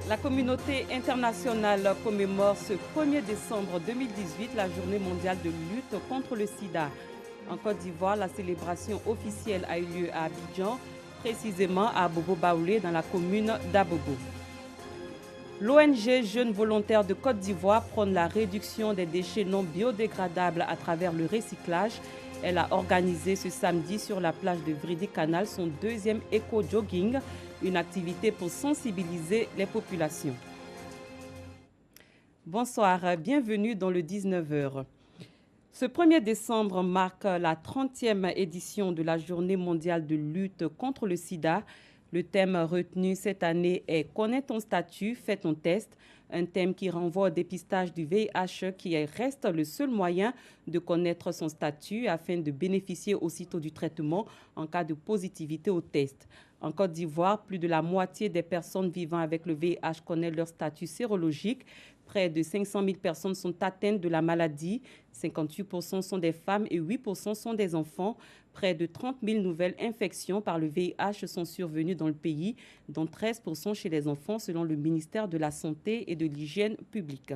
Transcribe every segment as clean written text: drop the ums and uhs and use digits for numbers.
La communauté internationale commémore ce 1er décembre 2018 la journée mondiale de lutte contre le sida. En Côte d'Ivoire, la célébration officielle a eu lieu à Abidjan, précisément à Abobo-Baoulé dans la commune d'Abobo. L'ONG Jeunes Volontaires de Côte d'Ivoire prône la réduction des déchets non biodégradables à travers le recyclage. Elle a organisé ce samedi sur la plage de Vridi-Canal son deuxième éco-jogging, une activité pour sensibiliser les populations. Bonsoir, bienvenue dans le 19h. Ce 1er décembre marque la 30e édition de la Journée mondiale de lutte contre le sida. Le thème retenu cette année est « Connais ton statut, fais ton test », un thème qui renvoie au dépistage du VIH qui reste le seul moyen de connaître son statut afin de bénéficier aussitôt du traitement en cas de positivité au test. En Côte d'Ivoire, plus de la moitié des personnes vivant avec le VIH connaissent leur statut sérologique. Près de 500 000 personnes sont atteintes de la maladie. 58% sont des femmes et 8% sont des enfants. Près de 30 000 nouvelles infections par le VIH sont survenues dans le pays, dont 13% chez les enfants selon le ministère de la Santé et de l'Hygiène publique.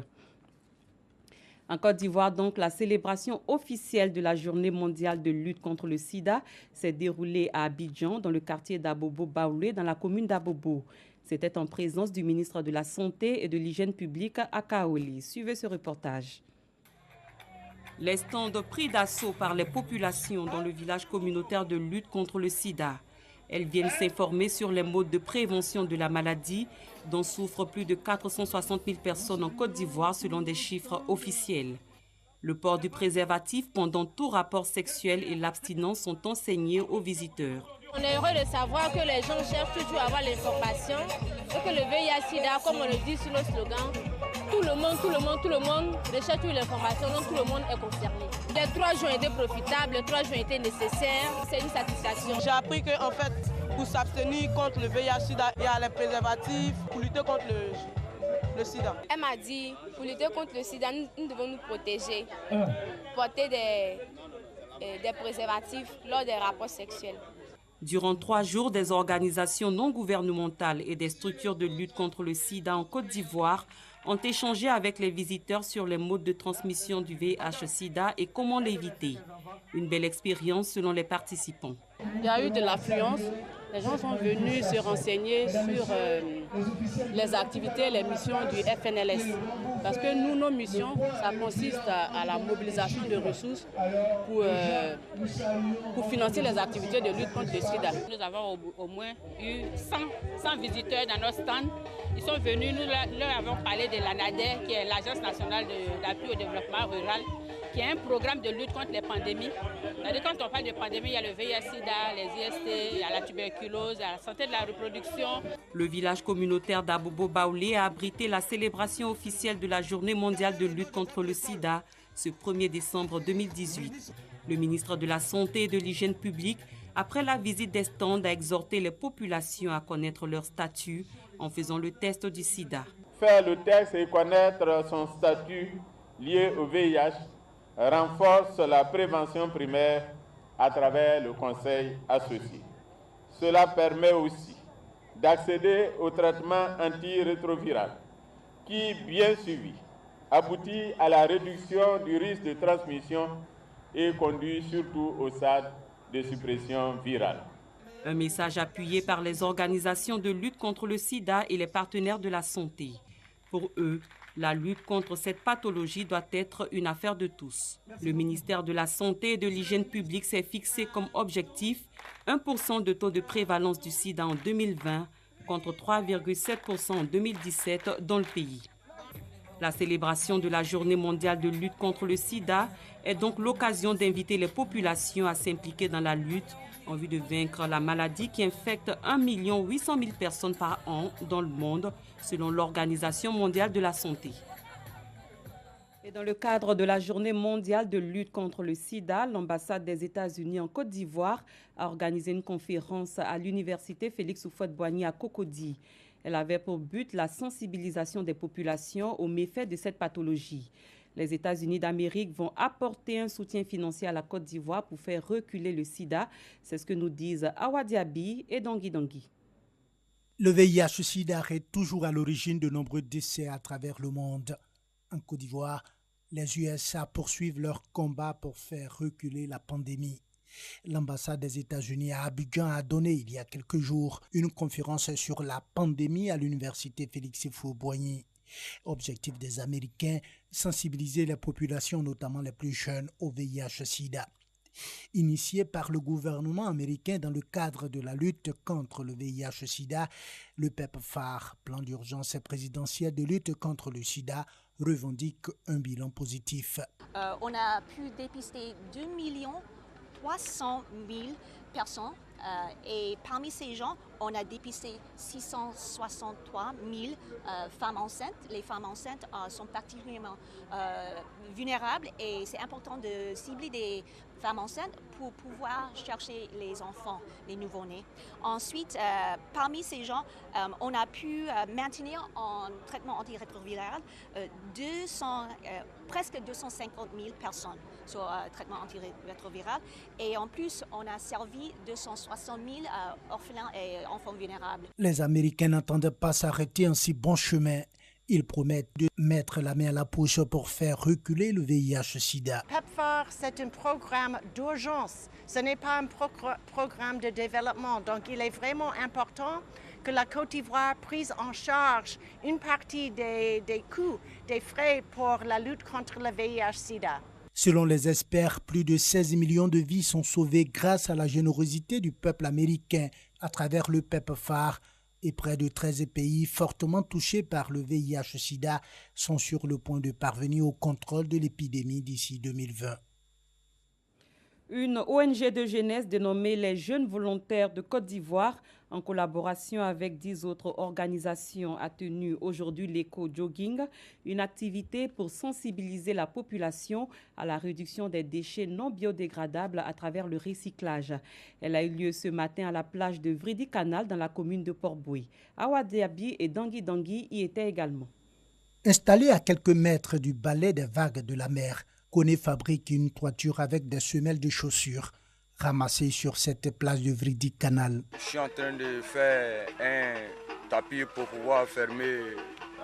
En Côte d'Ivoire, donc, la célébration officielle de la Journée mondiale de lutte contre le sida s'est déroulée à Abidjan, dans le quartier d'Abobo-Baoulé, dans la commune d'Abobo. C'était en présence du ministre de la Santé et de l'Hygiène publique à Kaoli. Suivez ce reportage. Les stands pris d'assaut par les populations dans le village communautaire de lutte contre le sida. Elles viennent s'informer sur les modes de prévention de la maladie dont souffrent plus de 460 000 personnes en Côte d'Ivoire selon des chiffres officiels. Le port du préservatif pendant tout rapport sexuel et l'abstinence sont enseignés aux visiteurs. On est heureux de savoir que les gens cherchent toujours à avoir l'information et que le VIH-Sida, comme on le dit sur nos slogans, tout le monde recherche toujours l'information, donc tout le monde est concerné. Les 3 jours ont été profitables, les 3 jours ont été nécessaires, c'est une satisfaction. J'ai appris qu'en fait, pour s'abstenir contre le VIH-Sida, il y a les préservatifs pour lutter contre le sida. Elle m'a dit, pour lutter contre le sida, nous devons nous protéger, porter des préservatifs lors des rapports sexuels. Durant 3 jours, des organisations non gouvernementales et des structures de lutte contre le sida en Côte d'Ivoire ont échangé avec les visiteurs sur les modes de transmission du VIH-Sida et comment l'éviter. Une belle expérience selon les participants. Il y a eu de l'affluence. Les gens sont venus se renseigner sur les activités, les missions du FNLS. Parce que nous, nos missions, ça consiste à la mobilisation de ressources pour financer les activités de lutte contre le sida. Nous avons au moins eu 100 visiteurs dans notre stand. Ils sont venus, nous leur avons parlé de l'ANADER, qui est l'Agence nationale d'appui au développement rural, qui est un programme de lutte contre les pandémies. Quand on parle de pandémie, il y a le VIH-Sida, les IST, il y a la tuberculose, il y a la santé de la reproduction. Le village communautaire d'Abobo-Baoulé a abrité la célébration officielle de la Journée mondiale de lutte contre le sida ce 1er décembre 2018. Le ministre de la Santé et de l'Hygiène publique, après la visite des stands, a exhorté les populations à connaître leur statut en faisant le test du sida. Faire le test et connaître son statut lié au VIH renforce la prévention primaire à travers le conseil associé. Cela permet aussi d'accéder au traitement antirétroviral qui, bien suivi, aboutit à la réduction du risque de transmission et conduit surtout au stade de suppression virale. Un message appuyé par les organisations de lutte contre le sida et les partenaires de la santé. Pour eux, la lutte contre cette pathologie doit être une affaire de tous. Le ministère de la Santé et de l'Hygiène publique s'est fixé comme objectif 1% de taux de prévalence du sida en 2020 contre 3,7% en 2017 dans le pays. La célébration de la Journée mondiale de lutte contre le sida est donc l'occasion d'inviter les populations à s'impliquer dans la lutte en vue de vaincre la maladie qui infecte 1 800 000 personnes par an dans le monde, selon l'Organisation mondiale de la santé. Et dans le cadre de la Journée mondiale de lutte contre le sida, l'ambassade des États-Unis en Côte d'Ivoire a organisé une conférence à l'université Félix Houphouët-Boigny à Cocody. Elle avait pour but la sensibilisation des populations aux méfaits de cette pathologie. Les États-Unis d'Amérique vont apporter un soutien financier à la Côte d'Ivoire pour faire reculer le sida. C'est ce que nous disent Awa Diaby et Dangui Dangui. Le VIH-Sida est toujours à l'origine de nombreux décès à travers le monde. En Côte d'Ivoire, les USA poursuivent leur combat pour faire reculer la pandémie. L'ambassade des États-Unis à Abidjan a donné il y a quelques jours une conférence sur la pandémie à l'université Félix Houphouët-Boigny. Objectif des Américains, sensibiliser les populations, notamment les plus jeunes, au VIH-Sida. Initié par le gouvernement américain dans le cadre de la lutte contre le VIH-Sida, le PEPFAR, plan d'urgence présidentiel de lutte contre le sida, revendique un bilan positif. On a pu dépister 2 300 000 personnes et parmi ces gens, on a dépisté 663 000 femmes enceintes. Les femmes enceintes sont particulièrement vulnérables et c'est important de cibler des femmes enceintes pour pouvoir chercher les enfants, les nouveau-nés. Ensuite, parmi ces gens, on a pu maintenir en traitement antirétroviral presque 250 000 personnes sur traitement antirétroviral. Et en plus, on a servi 260 000 orphelins et enfants vulnérables. Les Américains n'entendent pas s'arrêter en si bon chemin. Ils promettent de mettre la main à la poche pour faire reculer le VIH-Sida. PEPFAR, c'est un programme d'urgence. Ce n'est pas un programme de développement. Donc, il est vraiment important que la Côte d'Ivoire prise en charge une partie des coûts, des frais pour la lutte contre le VIH-Sida. Selon les experts, plus de 16 millions de vies sont sauvées grâce à la générosité du peuple américain à travers le PEPFAR. Et près de 13 pays fortement touchés par le VIH-Sida sont sur le point de parvenir au contrôle de l'épidémie d'ici 2020. Une ONG de jeunesse dénommée les Jeunes Volontaires de Côte d'Ivoire, en collaboration avec 10 autres organisations, a tenu aujourd'hui l'éco-jogging, une activité pour sensibiliser la population à la réduction des déchets non biodégradables à travers le recyclage. Elle a eu lieu ce matin à la plage de Vridi-Canal dans la commune de Port-Bouy. Awa Diaby et Dangui Dangui y étaient également. Installé à quelques mètres du balai des vagues de la mer, Koné fabrique une toiture avec des semelles de chaussures ramassées sur cette plage de Vridi-Canal. Je suis en train de faire un tapis pour pouvoir fermer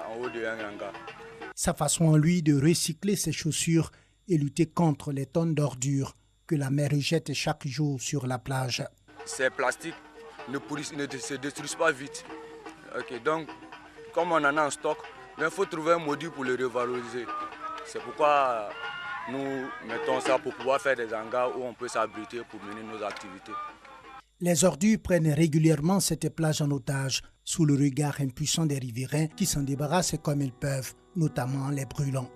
en haut de un hangar. Sa façon en lui de recycler ses chaussures et lutter contre les tonnes d'ordures que la mer jette chaque jour sur la plage. Ces plastiques ne se détruisent pas vite. Okay, donc, comme on en a en stock, il faut trouver un module pour le revaloriser. C'est pourquoi nous mettons ça pour pouvoir faire des hangars où on peut s'abriter pour mener nos activités. Les ordures prennent régulièrement cette plage en otage, sous le regard impuissant des riverains qui s'en débarrassent comme ils peuvent, notamment en les brûlant.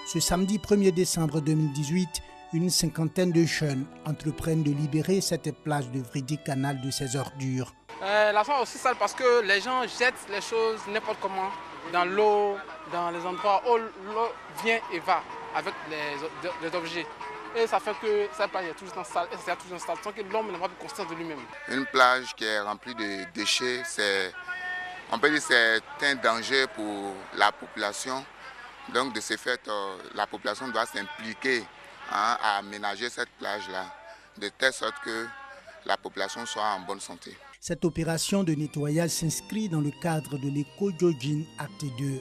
Ce samedi 1er décembre 2018, une cinquantaine de jeunes entreprennent de libérer cette plage de Vridi-Canal de ses ordures. La faune est aussi sale parce que les gens jettent les choses n'importe comment dans l'eau, dans les endroits où l'eau vient et va avec les objets. Et ça fait que cette plage est toujours sale et c'est toujours sale sans que l'homme n'a pas pu conscience de lui-même. Une plage qui est remplie de déchets, on peut dire que c'est un danger pour la population. Donc de ce fait, la population doit s'impliquer à aménager cette plage-là, de telle sorte que la population soit en bonne santé. Cette opération de nettoyage s'inscrit dans le cadre de l'éco-jogging Acte 2,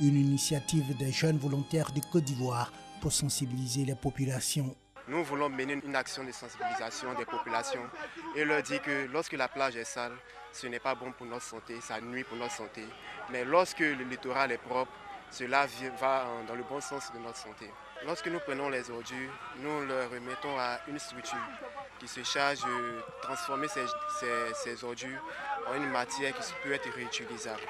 une initiative des jeunes volontaires de Côte d'Ivoire pour sensibiliser les populations. Nous voulons mener une action de sensibilisation des populations et leur dire que lorsque la plage est sale, ce n'est pas bon pour notre santé, ça nuit pour notre santé. Mais lorsque le littoral est propre, cela va dans le bon sens de notre santé. Lorsque nous prenons les ordures, nous les remettons à une structure qui se charge de transformer ces ordures en une matière qui peut être réutilisable.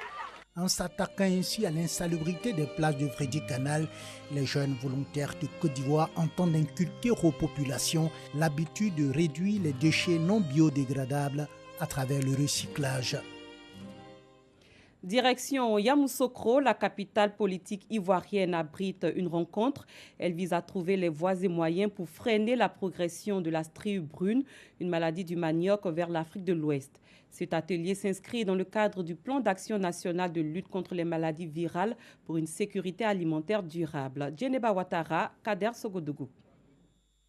En s'attaquant ainsi à l'insalubrité des plages de Vridi-Canal, les jeunes volontaires de Côte d'Ivoire entendent inculquer aux populations l'habitude de réduire les déchets non biodégradables à travers le recyclage. Direction Yamoussoukro, la capitale politique ivoirienne abrite une rencontre. Elle vise à trouver les voies et moyens pour freiner la progression de la strie brune, une maladie du manioc, vers l'Afrique de l'Ouest. Cet atelier s'inscrit dans le cadre du plan d'action national de lutte contre les maladies virales pour une sécurité alimentaire durable. Djeneba Ouattara, Kader Sogodougou.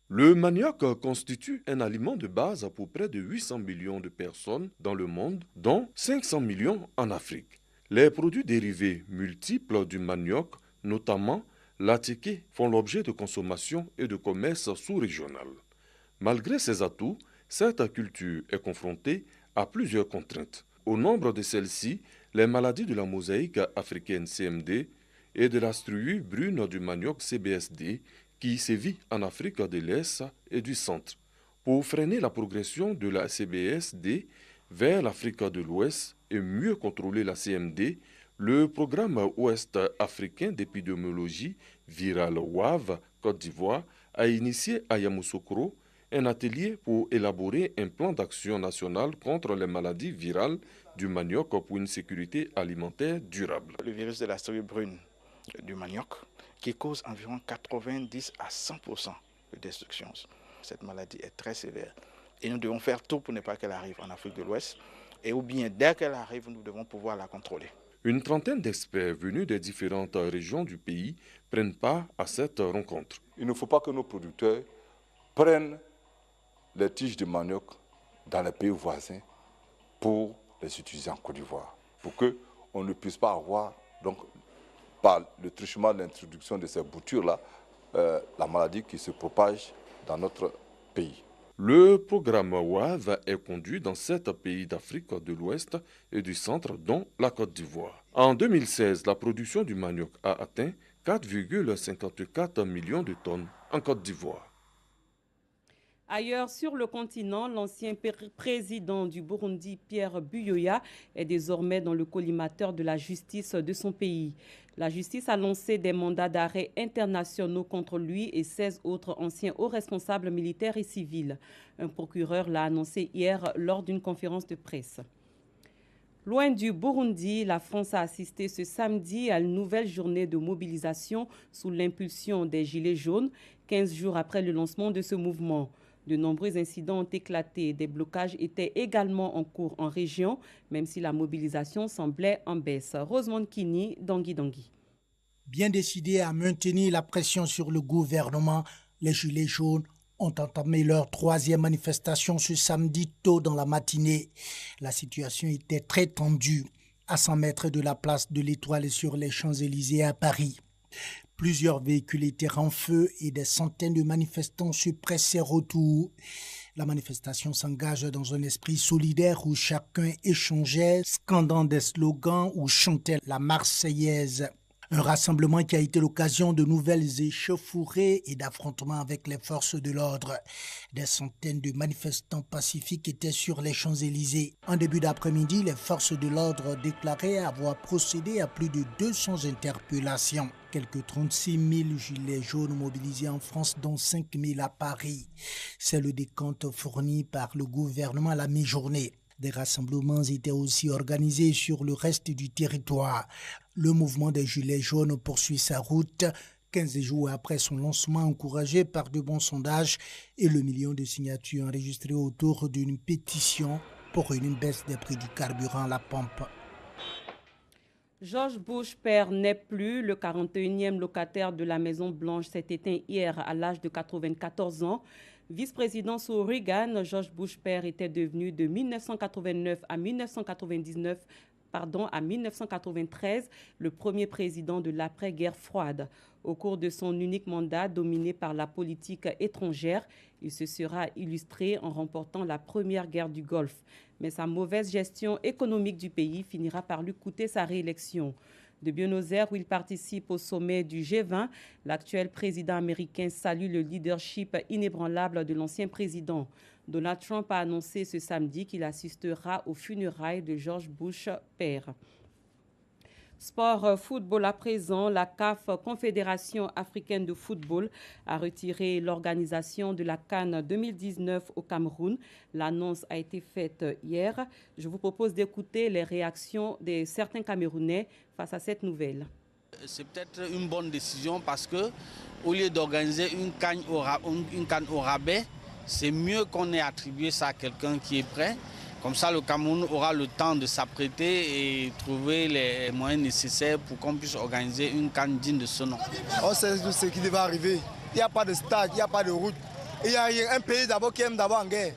Le manioc constitue un aliment de base pour près de 800 millions de personnes dans le monde, dont 500 millions en Afrique. Les produits dérivés multiples du manioc, notamment l'attiqué, font l'objet de consommation et de commerce sous-régional. Malgré ses atouts, cette culture est confrontée à plusieurs contraintes. Au nombre de celles-ci, les maladies de la mosaïque africaine CMD et de la striue brune du manioc CBSD qui sévit en Afrique de l'Est et du Centre. Pour freiner la progression de la CBSD vers l'Afrique de l'Ouest et mieux contrôler la CMD, le programme ouest africain d'épidémiologie virale WAV Côte d'Ivoire a initié à Yamoussoukro un atelier pour élaborer un plan d'action national contre les maladies virales du manioc pour une sécurité alimentaire durable. Le virus de la strie brune du manioc qui cause environ 90 à 100% de destruction. Cette maladie est très sévère et nous devons faire tout pour ne pas qu'elle arrive en Afrique de l'Ouest et ou bien dès qu'elle arrive, nous devons pouvoir la contrôler. Une trentaine d'experts venus des différentes régions du pays prennent part à cette rencontre. Il ne faut pas que nos producteurs prennent les tiges de manioc dans les pays voisins pour les utiliser en Côte d'Ivoire, pour qu'on ne puisse pas avoir, donc, par le truchement de l'introduction de ces boutures-là, la maladie qui se propage dans notre pays. Le programme WAV est conduit dans 7 pays d'Afrique de l'Ouest et du Centre, dont la Côte d'Ivoire. En 2016, la production du manioc a atteint 4,54 millions de tonnes en Côte d'Ivoire. Ailleurs sur le continent, l'ancien président du Burundi, Pierre Buyoya, est désormais dans le collimateur de la justice de son pays. La justice a lancé des mandats d'arrêt internationaux contre lui et 16 autres anciens hauts responsables militaires et civils. Un procureur l'a annoncé hier lors d'une conférence de presse. Loin du Burundi, la France a assisté ce samedi à une nouvelle journée de mobilisation sous l'impulsion des Gilets jaunes, 15 jours après le lancement de ce mouvement. De nombreux incidents ont éclaté. Des blocages étaient également en cours en région, même si la mobilisation semblait en baisse. Rosemont Kini, Dangui. Bien décidés à maintenir la pression sur le gouvernement, les Gilets jaunes ont entamé leur 3e manifestation ce samedi tôt dans la matinée. La situation était très tendue à 100 mètres de la place de l'Étoile et sur les Champs-Élysées à Paris. Plusieurs véhicules étaient en feu et des centaines de manifestants se pressèrent autour. La manifestation s'engage dans un esprit solidaire où chacun échangeait, scandant des slogans ou chantait la Marseillaise. Un rassemblement qui a été l'occasion de nouvelles échauffourées et d'affrontements avec les forces de l'ordre. Des centaines de manifestants pacifiques étaient sur les Champs-Élysées. En début d'après-midi, les forces de l'ordre déclaraient avoir procédé à plus de 200 interpellations. Quelques 36 000 gilets jaunes mobilisés en France, dont 5 000 à Paris. C'est le décompte fourni par le gouvernement à la mi-journée. Des rassemblements étaient aussi organisés sur le reste du territoire. Le mouvement des Gilets jaunes poursuit sa route 15 jours après son lancement encouragé par de bons sondages et le million de signatures enregistrées autour d'une pétition pour une baisse des prix du carburant à la pompe. George Bush père n'est plus. Le 41e locataire de la Maison-Blanche s'est éteint hier à l'âge de 94 ans. Vice-président sous Reagan, George Bush père était devenu de 1989 à 1993 le premier président de l'après-guerre froide. Au cours de son unique mandat dominé par la politique étrangère, il se sera illustré en remportant la première guerre du Golfe. Mais sa mauvaise gestion économique du pays finira par lui coûter sa réélection. De Buenos Aires, où il participe au sommet du G20, l'actuel président américain salue le leadership inébranlable de l'ancien président. Donald Trump a annoncé ce samedi qu'il assistera aux funérailles de George Bush père. Sport football à présent, la CAF, Confédération africaine de football, a retiré l'organisation de la CAN 2019 au Cameroun. L'annonce a été faite hier. Je vous propose d'écouter les réactions de certains Camerounais face à cette nouvelle. C'est peut-être une bonne décision parce que au lieu d'organiser une CAN au rabais, c'est mieux qu'on ait attribué ça à quelqu'un qui est prêt. Comme ça, le Cameroun aura le temps de s'apprêter et trouver les moyens nécessaires pour qu'on puisse organiser une CAN digne de ce nom. On sait ce qui va arriver. Il n'y a pas de stade, il n'y a pas de route. Il y a un pays d'abord qui aime d'abord en guerre.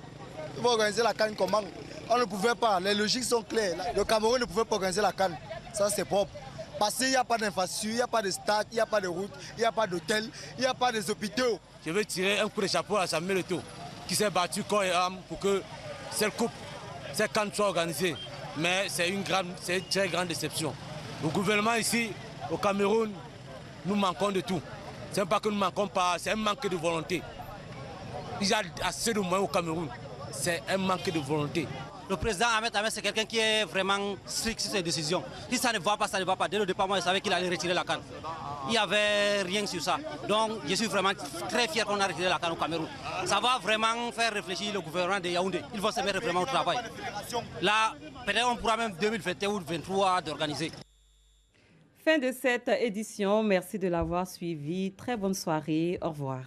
Il faut organiser la CAN comment? On ne pouvait pas, les logiques sont claires. Le Cameroun ne pouvait pas organiser la CAN. Ça, c'est propre. Parce qu'il n'y a pas d'infrastructure, il n'y a pas de stade, il n'y a pas de route, il n'y a pas d'hôtel, il n'y a pas d'hôpitaux. Je veux tirer un coup de chapeau à Samuel Eto'o, qui s'est battu corps et âme pour que cette coupe, cette CAN soit organisée. Mais c'est une très grande déception. Le gouvernement ici, au Cameroun, nous manquons de tout. Ce n'est pas que nous ne manquons pas, c'est un manque de volonté. Il y a assez de moyens au Cameroun. C'est un manque de volonté. Le président Ahmed Ahmed, c'est quelqu'un qui est vraiment strict sur ses décisions. Si ça ne va pas, ça ne va pas. Dès le départ, moi, je savais qu'il allait retirer la CAN. Il n'y avait rien sur ça. Donc, je suis vraiment très fier qu'on a retiré la CAN au Cameroun. Ça va vraiment faire réfléchir le gouvernement de Yaoundé. Il faut se mettre vraiment au travail. Là, peut-être on pourra même 2021 ou 2023 d'organiser. Fin de cette édition. Merci de l'avoir suivi. Très bonne soirée. Au revoir.